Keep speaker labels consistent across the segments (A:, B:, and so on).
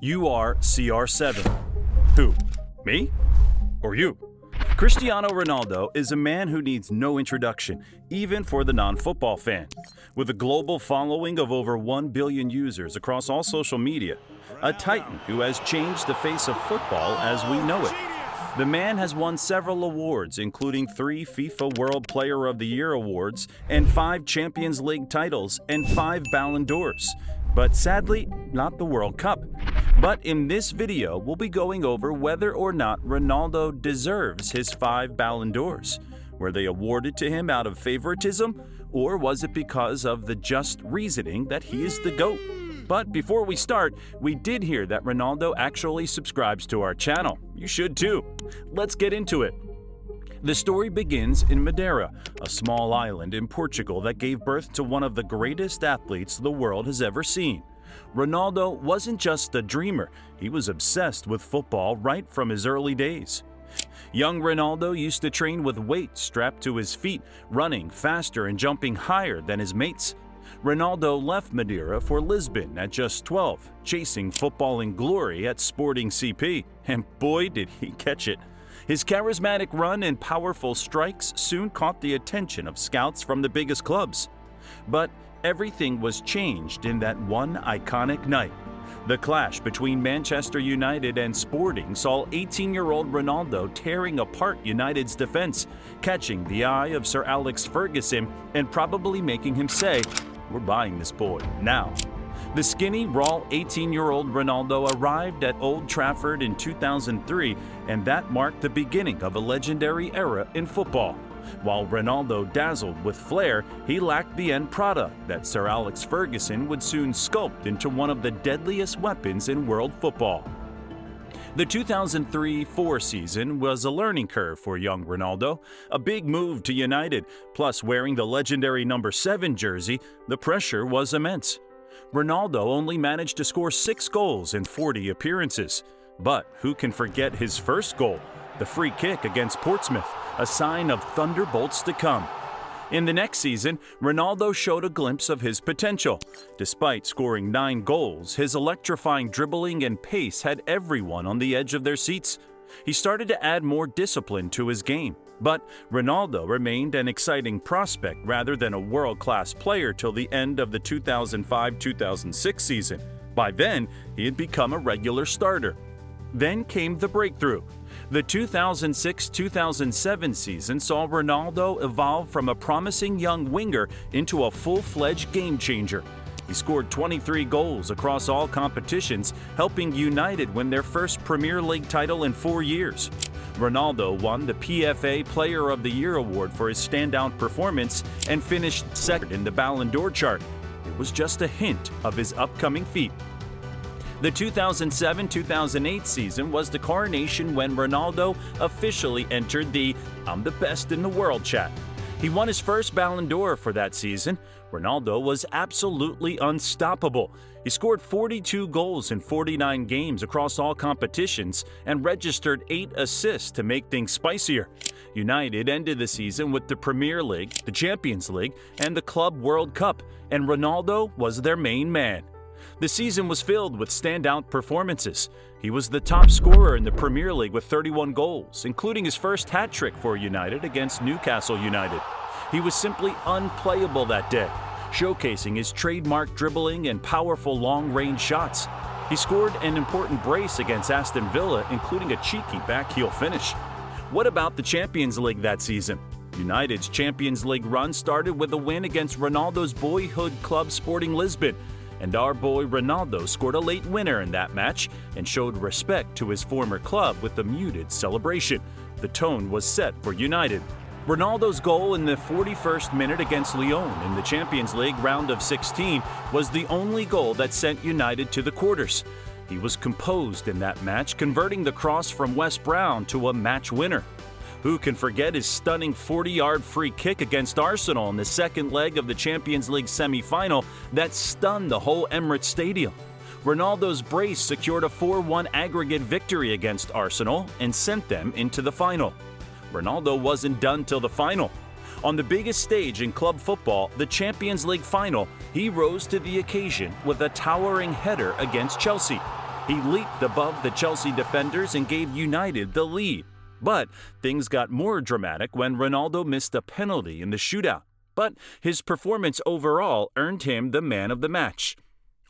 A: You are CR7. Who? Me? Or you? Cristiano Ronaldo is a man who needs no introduction, even for the non-football fan. With a global following of over 1 billion users across all social media, a titan who has changed the face of football as we know it. The man has won several awards, including 3 FIFA World Player of the Year awards and 5 Champions League titles and 5 Ballon d'Ors. But sadly, not the World Cup. But in this video, we'll be going over whether or not Ronaldo deserves his 5 Ballon d'Ors. Were they awarded to him out of favoritism, or was it because of the just reasoning that he is the GOAT? But before we start, we did hear that Ronaldo actually subscribes to our channel. You should too. Let's get into it. The story begins in Madeira, a small island in Portugal that gave birth to one of the greatest athletes the world has ever seen. Ronaldo wasn't just a dreamer, he was obsessed with football right from his early days. Young Ronaldo used to train with weights strapped to his feet, running faster and jumping higher than his mates. Ronaldo left Madeira for Lisbon at just 12, chasing footballing glory at Sporting CP, and boy did he catch it. His charismatic run and powerful strikes soon caught the attention of scouts from the biggest clubs. But everything was changed in that one iconic night. The clash between Manchester United and Sporting saw 18-year-old Ronaldo tearing apart United's defense, catching the eye of Sir Alex Ferguson and probably making him say, "We're buying this boy now." The skinny, raw 18-year-old Ronaldo arrived at Old Trafford in 2003, and that marked the beginning of a legendary era in football. While Ronaldo dazzled with flair, he lacked the end product that Sir Alex Ferguson would soon sculpt into one of the deadliest weapons in world football. The 2003-04 season was a learning curve for young Ronaldo, a big move to United, plus wearing the legendary number 7 jersey, the pressure was immense. Ronaldo only managed to score 6 goals in 40 appearances. But who can forget his first goal, the free kick against Portsmouth, a sign of thunderbolts to come. In the next season, Ronaldo showed a glimpse of his potential. Despite scoring 9 goals, his electrifying dribbling and pace had everyone on the edge of their seats. He started to add more discipline to his game. But Ronaldo remained an exciting prospect rather than a world-class player till the end of the 2005-2006 season. By then, he had become a regular starter. Then came the breakthrough. The 2006-2007 season saw Ronaldo evolve from a promising young winger into a full-fledged game-changer. He scored 23 goals across all competitions, helping United win their first Premier League title in 4 years. Ronaldo won the PFA Player of the Year award for his standout performance and finished second in the Ballon d'Or chart. It was just a hint of his upcoming feat. The 2007-2008 season was the coronation when Ronaldo officially entered the "I'm the best in the world" chat. He won his first Ballon d'Or for that season. Ronaldo was absolutely unstoppable. He scored 42 goals in 49 games across all competitions and registered 8 assists to make things spicier. United ended the season with the Premier League, the Champions League, and the Club World Cup, and Ronaldo was their main man. The season was filled with standout performances. He was the top scorer in the Premier League with 31 goals, including his first hat-trick for United against Newcastle United. He was simply unplayable that day, showcasing his trademark dribbling and powerful long-range shots. He scored an important brace against Aston Villa, including a cheeky backheel finish. What about the Champions League that season? United's Champions League run started with a win against Ronaldo's boyhood club Sporting Lisbon, and our boy Ronaldo scored a late winner in that match and showed respect to his former club with a muted celebration. The tone was set for United. Ronaldo's goal in the 41st minute against Lyon in the Champions League round of 16 was the only goal that sent United to the quarters. He was composed in that match, converting the cross from Wes Brown to a match winner. Who can forget his stunning 40-yard free kick against Arsenal in the second leg of the Champions League semi-final that stunned the whole Emirates Stadium? Ronaldo's brace secured a 4-1 aggregate victory against Arsenal and sent them into the final. Ronaldo wasn't done till the final. On the biggest stage in club football, the Champions League final, he rose to the occasion with a towering header against Chelsea. He leaped above the Chelsea defenders and gave United the lead. But things got more dramatic when Ronaldo missed a penalty in the shootout. But his performance overall earned him the man of the match.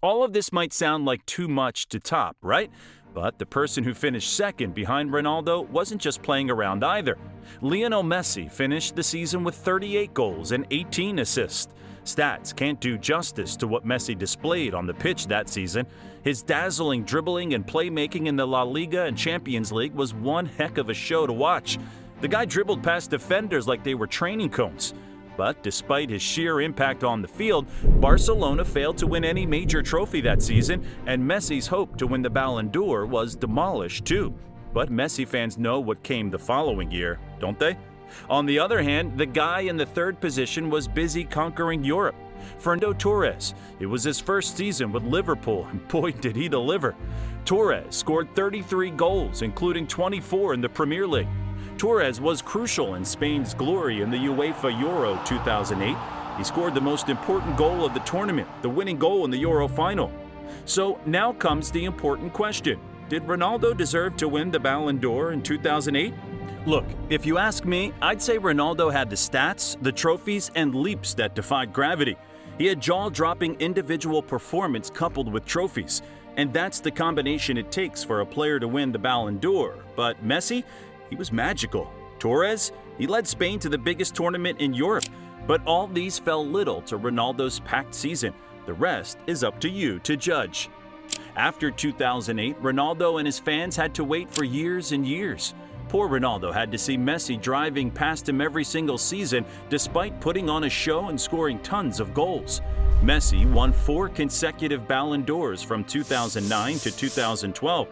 A: All of this might sound like too much to top, right? But the person who finished second behind Ronaldo wasn't just playing around either. Lionel Messi finished the season with 38 goals and 18 assists. Stats can't do justice to what Messi displayed on the pitch that season. His dazzling dribbling and playmaking in the La Liga and Champions League was one heck of a show to watch. The guy dribbled past defenders like they were training cones. But despite his sheer impact on the field, Barcelona failed to win any major trophy that season, and Messi's hope to win the Ballon d'Or was demolished too. But Messi fans know what came the following year, don't they? On the other hand, the guy in the third position was busy conquering Europe. Fernando Torres. It was his first season with Liverpool, and boy did he deliver. Torres scored 33 goals, including 24 in the Premier League. Torres was crucial in Spain's glory in the UEFA Euro 2008. He scored the most important goal of the tournament, the winning goal in the Euro final. So now comes the important question. Did Ronaldo deserve to win the Ballon d'Or in 2008? Look, if you ask me, I'd say Ronaldo had the stats, the trophies, and leaps that defied gravity. He had jaw-dropping individual performance coupled with trophies. And that's the combination it takes for a player to win the Ballon d'Or. But Messi? He was magical. Torres? He led Spain to the biggest tournament in Europe. But all these fell little to Ronaldo's packed season. The rest is up to you to judge. After 2008, Ronaldo and his fans had to wait for years and years. Poor Ronaldo had to see Messi driving past him every single season despite putting on a show and scoring tons of goals. Messi won 4 consecutive Ballon d'Ors from 2009 to 2012.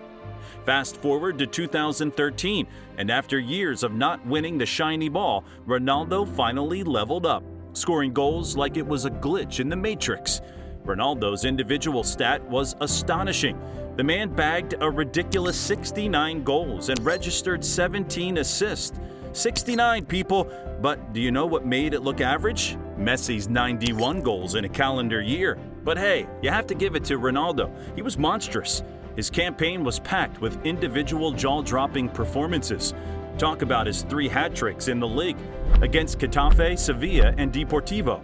A: Fast forward to 2013, and after years of not winning the shiny ball, Ronaldo finally leveled up, scoring goals like it was a glitch in the Matrix. Ronaldo's individual stat was astonishing. The man bagged a ridiculous 69 goals and registered 17 assists. 69, people! But do you know what made it look average? Messi's 91 goals in a calendar year. But hey, you have to give it to Ronaldo. He was monstrous. His campaign was packed with individual jaw-dropping performances. Talk about his 3 hat-tricks in the league against Getafe, Sevilla, and Deportivo.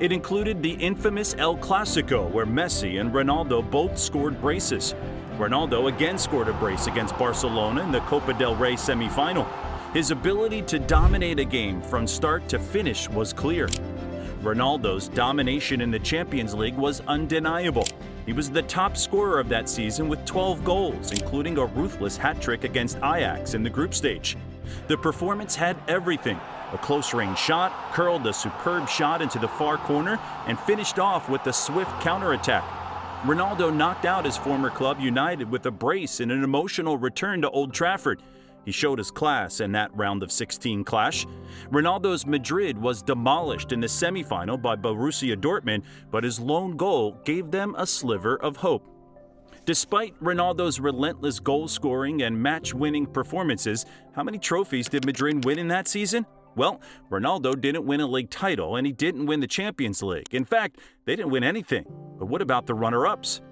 A: It included the infamous El Clasico, where Messi and Ronaldo both scored braces. Ronaldo again scored a brace against Barcelona in the Copa del Rey semi-final. His ability to dominate a game from start to finish was clear. Ronaldo's domination in the Champions League was undeniable. He was the top scorer of that season with 12 goals, including a ruthless hat-trick against Ajax in the group stage. The performance had everything. A close-range shot, curled a superb shot into the far corner, and finished off with a swift counterattack. Ronaldo knocked out his former club United with a brace in an emotional return to Old Trafford. He showed his class in that round of 16 clash. Ronaldo's Madrid was demolished in the semi-final by Borussia Dortmund, but his lone goal gave them a sliver of hope. Despite Ronaldo's relentless goal-scoring and match-winning performances, how many trophies did Madrid win in that season? Well, Ronaldo didn't win a league title and he didn't win the Champions League. In fact, they didn't win anything. But what about the runner-ups?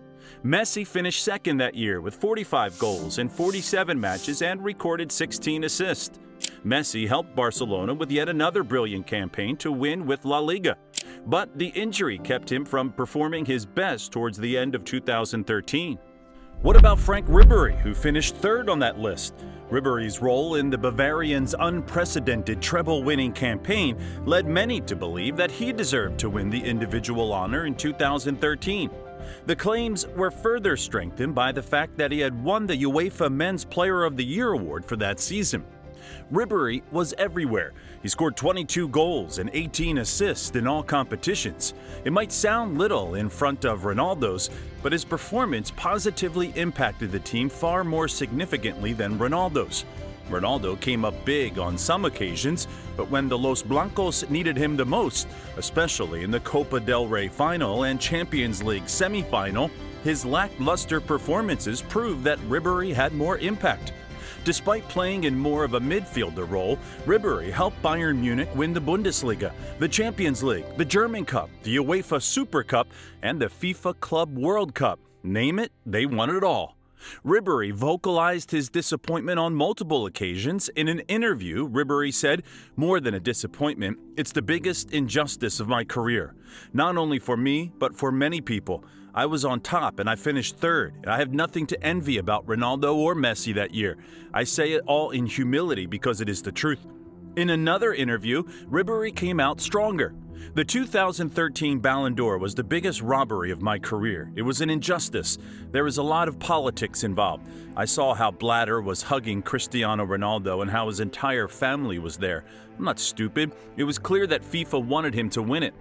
A: Messi finished second that year with 45 goals in 47 matches and recorded 16 assists. Messi helped Barcelona with yet another brilliant campaign to win with La Liga. But the injury kept him from performing his best towards the end of 2013. What about Frank Ribery, who finished third on that list? Ribery's role in the Bavarians' unprecedented treble-winning campaign led many to believe that he deserved to win the individual honor in 2013. The claims were further strengthened by the fact that he had won the UEFA Men's Player of the Year award for that season. Ribery was everywhere. He scored 22 goals and 18 assists in all competitions. It might sound little in front of Ronaldo's, but his performance positively impacted the team far more significantly than Ronaldo's. Ronaldo came up big on some occasions, but when the Los Blancos needed him the most, especially in the Copa del Rey final and Champions League semi-final, his lackluster performances proved that Ribery had more impact. Despite playing in more of a midfielder role, Ribery helped Bayern Munich win the Bundesliga, the Champions League, the German Cup, the UEFA Super Cup, and the FIFA Club World Cup. Name it, they won it all. Ribéry vocalized his disappointment on multiple occasions. In an interview, Ribéry said, "More than a disappointment, it's the biggest injustice of my career. Not only for me, but for many people. I was on top and I finished third, and I have nothing to envy about Ronaldo or Messi that year. I say it all in humility because it is the truth." In another interview, Ribéry came out stronger. "The 2013 Ballon d'Or was the biggest robbery of my career. It was an injustice. There was a lot of politics involved. I saw how Blatter was hugging Cristiano Ronaldo and how his entire family was there. I'm not stupid. It was clear that FIFA wanted him to win it."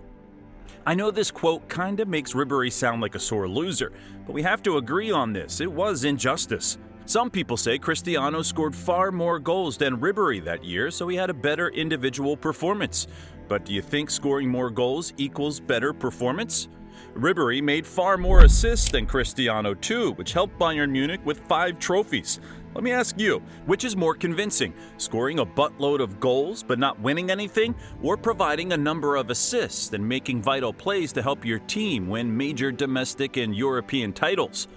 A: I know this quote kinda makes Ribéry sound like a sore loser, but we have to agree on this. It was injustice. Some people say Cristiano scored far more goals than Ribéry that year, so he had a better individual performance. But do you think scoring more goals equals better performance? Ribéry made far more assists than Cristiano too, which helped Bayern Munich with 5 trophies. Let me ask you, which is more convincing, scoring a buttload of goals but not winning anything, or providing a number of assists and making vital plays to help your team win major domestic and European titles?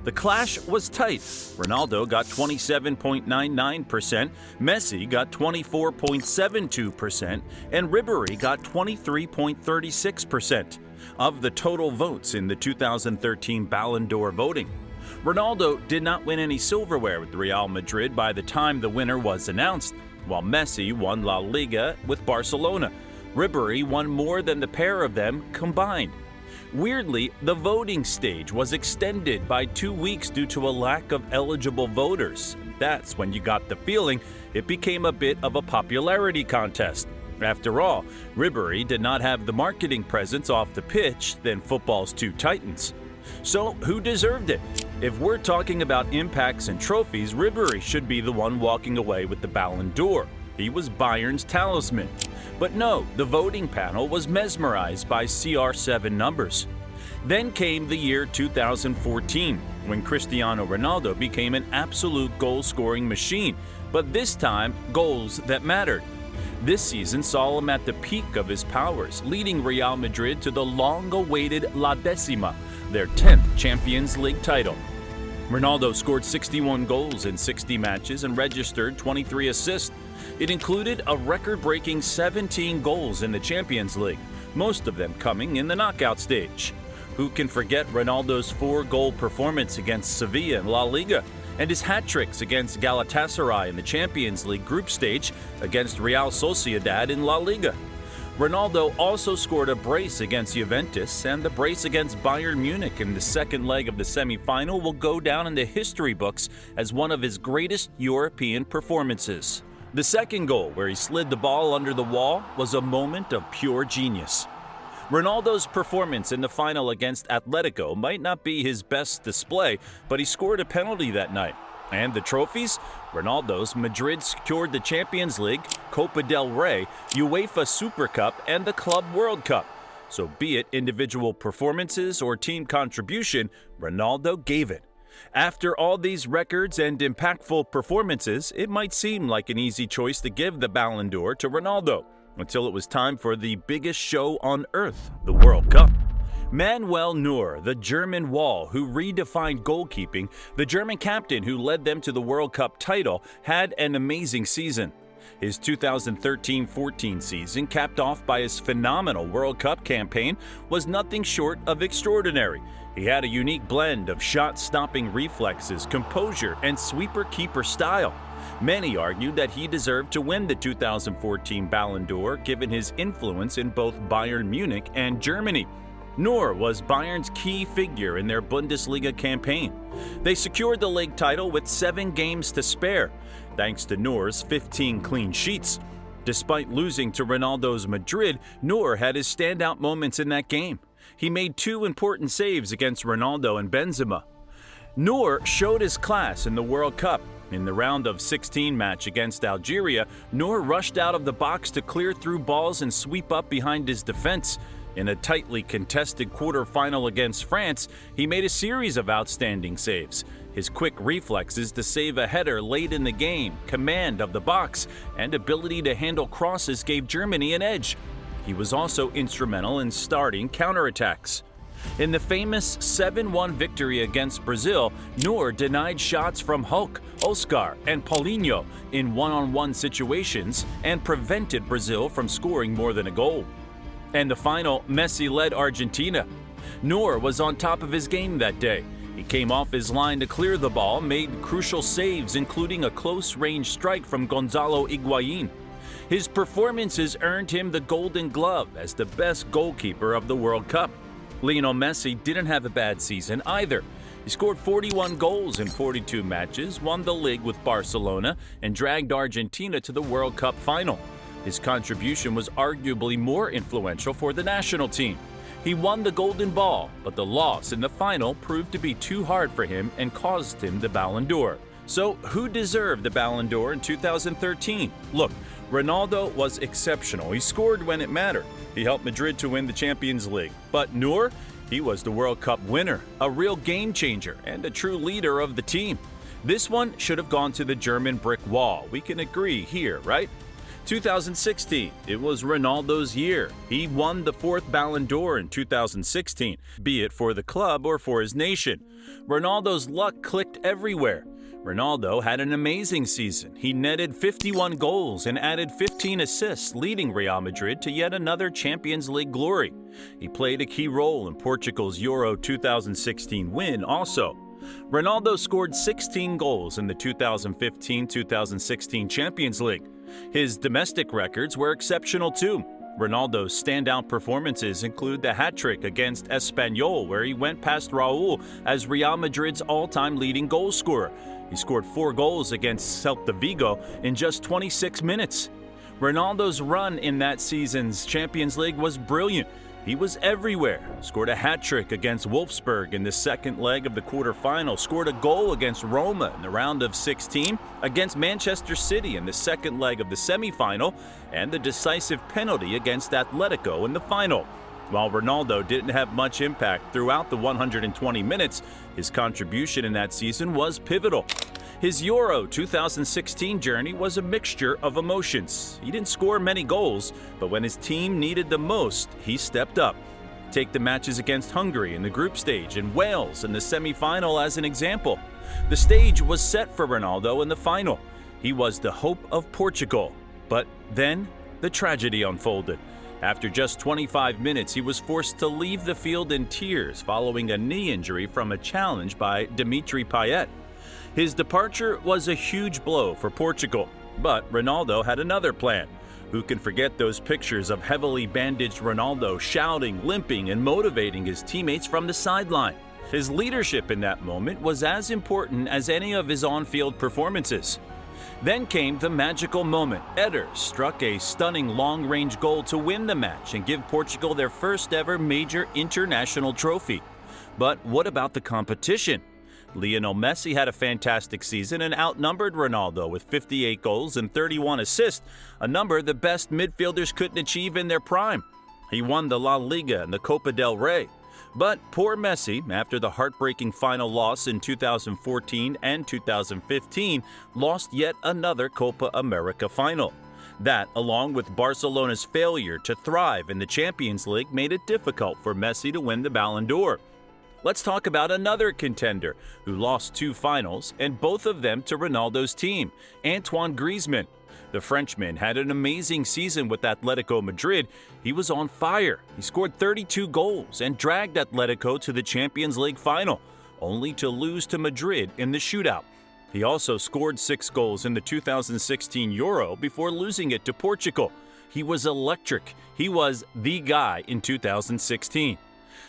A: The clash was tight. Ronaldo got 27.99%, Messi got 24.72%, and Ribéry got 23.36% of the total votes in the 2013 Ballon d'Or voting. Ronaldo did not win any silverware with Real Madrid by the time the winner was announced, while Messi won La Liga with Barcelona. Ribéry won more than the pair of them combined. Weirdly, the voting stage was extended by 2 weeks due to a lack of eligible voters. That's when you got the feeling it became a bit of a popularity contest. After all, Ribéry did not have the marketing presence off the pitch than football's two titans. So, who deserved it? If we're talking about impacts and trophies, Ribéry should be the one walking away with the Ballon d'Or. He was Bayern's talisman. But no, the voting panel was mesmerized by CR7 numbers. Then came the year 2014, when Cristiano Ronaldo became an absolute goal-scoring machine, but this time, goals that mattered. This season saw him at the peak of his powers, leading Real Madrid to the long-awaited La Decima, their 10th Champions League title. Ronaldo scored 61 goals in 60 matches and registered 23 assists. It included a record-breaking 17 goals in the Champions League, most of them coming in the knockout stage. Who can forget Ronaldo's 4-goal performance against Sevilla in La Liga and his hat-tricks against Galatasaray in the Champions League group stage against Real Sociedad in La Liga? Ronaldo also scored a brace against Juventus, and the brace against Bayern Munich in the second leg of the semi-final will go down in the history books as one of his greatest European performances. The second goal, where he slid the ball under the wall, was a moment of pure genius. Ronaldo's performance in the final against Atletico might not be his best display, but he scored a penalty that night. And the trophies? Ronaldo's Madrid secured the Champions League, Copa del Rey, UEFA Super Cup, and the Club World Cup. So be it individual performances or team contribution, Ronaldo gave it. After all these records and impactful performances, it might seem like an easy choice to give the Ballon d'Or to Ronaldo, until it was time for the biggest show on earth, the World Cup. Manuel Neuer, the German wall who redefined goalkeeping, the German captain who led them to the World Cup title, had an amazing season. His 2013-14 season, capped off by his phenomenal World Cup campaign, was nothing short of extraordinary. He had a unique blend of shot-stopping reflexes, composure, and sweeper-keeper style. Many argued that he deserved to win the 2014 Ballon d'Or given his influence in both Bayern Munich and Germany. Neuer was Bayern's key figure in their Bundesliga campaign. They secured the league title with 7 games to spare, thanks to Neuer's 15 clean sheets. Despite losing to Ronaldo's Madrid, Neuer had his standout moments in that game. He made 2 important saves against Ronaldo and Benzema. Neuer showed his class in the World Cup. In the round of 16 match against Algeria, Neuer rushed out of the box to clear through balls and sweep up behind his defense. In a tightly contested quarterfinal against France, he made a series of outstanding saves. His quick reflexes to save a header late in the game, command of the box, and ability to handle crosses gave Germany an edge. He was also instrumental in starting counterattacks. In the famous 7-1 victory against Brazil, Noor denied shots from Hulk, Oscar, and Paulinho in one-on-one situations and prevented Brazil from scoring more than a goal. And the final, Messi led Argentina. Noor was on top of his game that day. He came off his line to clear the ball, made crucial saves, including a close-range strike from Gonzalo Higuain. His performances earned him the Golden Glove as the best goalkeeper of the World Cup. Lionel Messi didn't have a bad season either. He scored 41 goals in 42 matches, won the league with Barcelona, and dragged Argentina to the World Cup final. His contribution was arguably more influential for the national team. He won the Golden Ball, but the loss in the final proved to be too hard for him and caused him the Ballon d'Or. So, who deserved the Ballon d'Or in 2013? Look, Ronaldo was exceptional. He scored when it mattered. He helped Madrid to win the Champions League. But Noor, he was the World Cup winner, a real game changer, and a true leader of the team. This one should have gone to the German brick wall. We can agree here, right? 2016, it was Ronaldo's year. He won the 4th Ballon d'Or in 2016, be it for the club or for his nation. Ronaldo's luck clicked everywhere. Ronaldo had an amazing season. He netted 51 goals and added 15 assists, leading Real Madrid to yet another Champions League glory. He played a key role in Portugal's Euro 2016 win also. Ronaldo scored 16 goals in the 2015-2016 Champions League. His domestic records were exceptional too. Ronaldo's standout performances include the hat-trick against Espanyol, where he went past Raul as Real Madrid's all-time leading goal scorer. He scored 4 goals against Celta Vigo in just 26 minutes. Ronaldo's run in that season's Champions League was brilliant. He was everywhere. Scored a hat-trick against Wolfsburg in the second leg of the quarterfinal. Scored a goal against Roma in the round of 16, against Manchester City in the second leg of the semifinal, and the decisive penalty against Atletico in the final. While Ronaldo didn't have much impact throughout the 120 minutes, his contribution in that season was pivotal. His Euro 2016 journey was a mixture of emotions. He didn't score many goals, but when his team needed the most, he stepped up. Take the matches against Hungary in the group stage and Wales in the semi-final as an example. The stage was set for Ronaldo in the final. He was the hope of Portugal. But then, the tragedy unfolded. After just 25 minutes, he was forced to leave the field in tears following a knee injury from a challenge by Dimitri Payet. His departure was a huge blow for Portugal, but Ronaldo had another plan. Who can forget those pictures of heavily bandaged Ronaldo shouting, limping, and motivating his teammates from the sideline? His leadership in that moment was as important as any of his on-field performances. Then came the magical moment. Eder struck a stunning long-range goal to win the match and give Portugal their first ever major international trophy. But what about the competition? Lionel Messi had a fantastic season and outnumbered Ronaldo with 58 goals and 31 assists, a number the best midfielders couldn't achieve in their prime. He won the La Liga and the Copa del Rey. But poor Messi, after the heartbreaking final loss in 2014 and 2015, lost yet another Copa America final. That, along with Barcelona's failure to thrive in the Champions League, made it difficult for Messi to win the Ballon d'Or. Let's talk about another contender who lost 2 finals, and both of them to Ronaldo's team, Antoine Griezmann. The Frenchman had an amazing season with Atletico Madrid. He was on fire. He scored 32 goals and dragged Atletico to the Champions League final, only to lose to Madrid in the shootout. He also scored 6 goals in the 2016 Euro before losing it to Portugal. He was electric. He was the guy in 2016.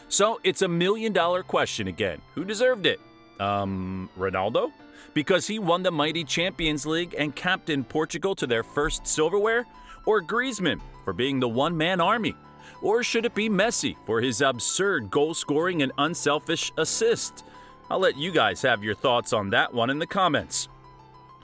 A: So it's a $1 million question again. Who deserved it? Ronaldo? Because he won the mighty Champions League and captained Portugal to their first silverware? Or Griezmann for being the one-man army? Or should it be Messi for his absurd goal-scoring and unselfish assist? I'll let you guys have your thoughts on that one in the comments.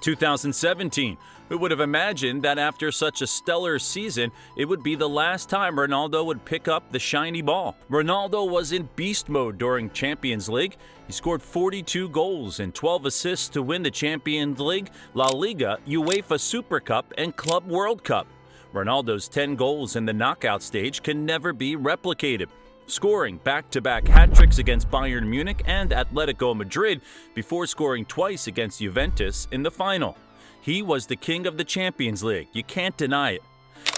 A: 2017. Who would have imagined that after such a stellar season, it would be the last time Ronaldo would pick up the shiny ball? Ronaldo was in beast mode during Champions League. He scored 42 goals and 12 assists to win the Champions League, La Liga, UEFA Super Cup, and Club World Cup. Ronaldo's 10 goals in the knockout stage can never be replicated. scoring back-to-back hat-tricks against Bayern Munich and Atletico Madrid before scoring twice against Juventus in the final. He was the king of the Champions League, you can't deny it.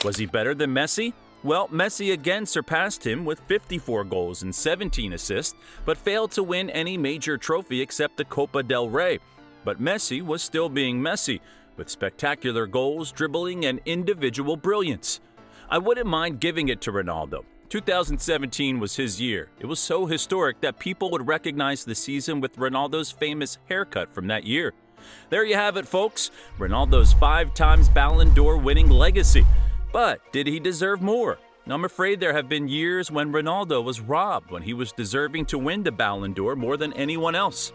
A: Was he better than Messi? Well, Messi again surpassed him with 54 goals and 17 assists, but failed to win any major trophy except the Copa del Rey. But Messi was still being Messi, with spectacular goals, dribbling, and individual brilliance. I wouldn't mind giving it to Ronaldo. 2017 was his year. It was so historic that people would recognize the season with Ronaldo's famous haircut from that year. There you have it, folks. Ronaldo's 5 times Ballon d'Or winning legacy. But did he deserve more? I'm afraid there have been years when Ronaldo was robbed when he was deserving to win the Ballon d'Or more than anyone else.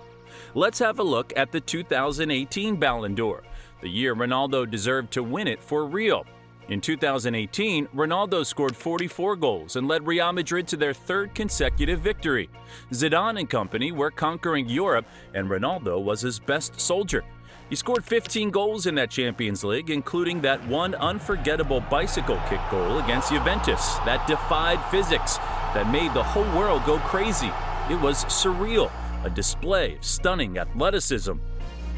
A: Let's have a look at the 2018 Ballon d'Or, the year Ronaldo deserved to win it for real. In 2018, Ronaldo scored 44 goals and led Real Madrid to their 3rd consecutive victory. Zidane and company were conquering Europe, and Ronaldo was his best soldier. He scored 15 goals in that Champions League, including that one unforgettable bicycle kick goal against Juventus that defied physics, that made the whole world go crazy. It was surreal, a display of stunning athleticism.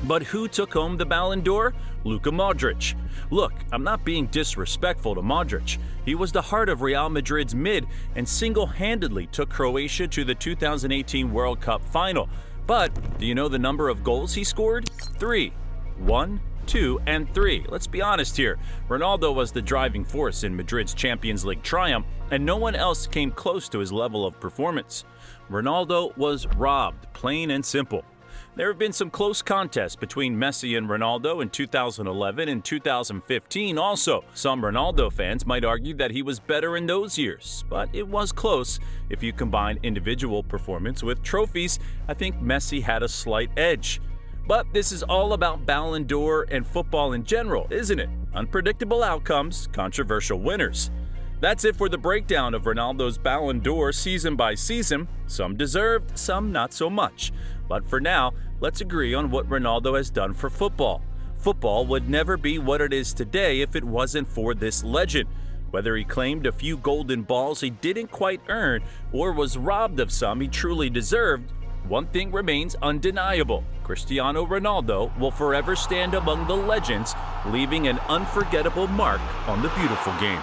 A: But who took home the Ballon d'Or? Luka Modric. Look, I'm not being disrespectful to Modric. He was the heart of Real Madrid's mid and single-handedly took Croatia to the 2018 World Cup final. But do you know the number of goals he scored? 3. 1, 2, and 3. Let's be honest here. Ronaldo was the driving force in Madrid's Champions League triumph, and no one else came close to his level of performance. Ronaldo was robbed, plain and simple. There have been some close contests between Messi and Ronaldo in 2011 and 2015 also. Some Ronaldo fans might argue that he was better in those years, but it was close. If you combine individual performance with trophies, I think Messi had a slight edge. But this is all about Ballon d'Or and football in general, isn't it? Unpredictable outcomes, controversial winners. That's it for the breakdown of Ronaldo's Ballon d'Or season by season. Some deserved, some not so much. But for now, let's agree on what Ronaldo has done for football. Football would never be what it is today if it wasn't for this legend. Whether he claimed a few golden balls he didn't quite earn or was robbed of some he truly deserved, one thing remains undeniable. Cristiano Ronaldo will forever stand among the legends, leaving an unforgettable mark on the beautiful game.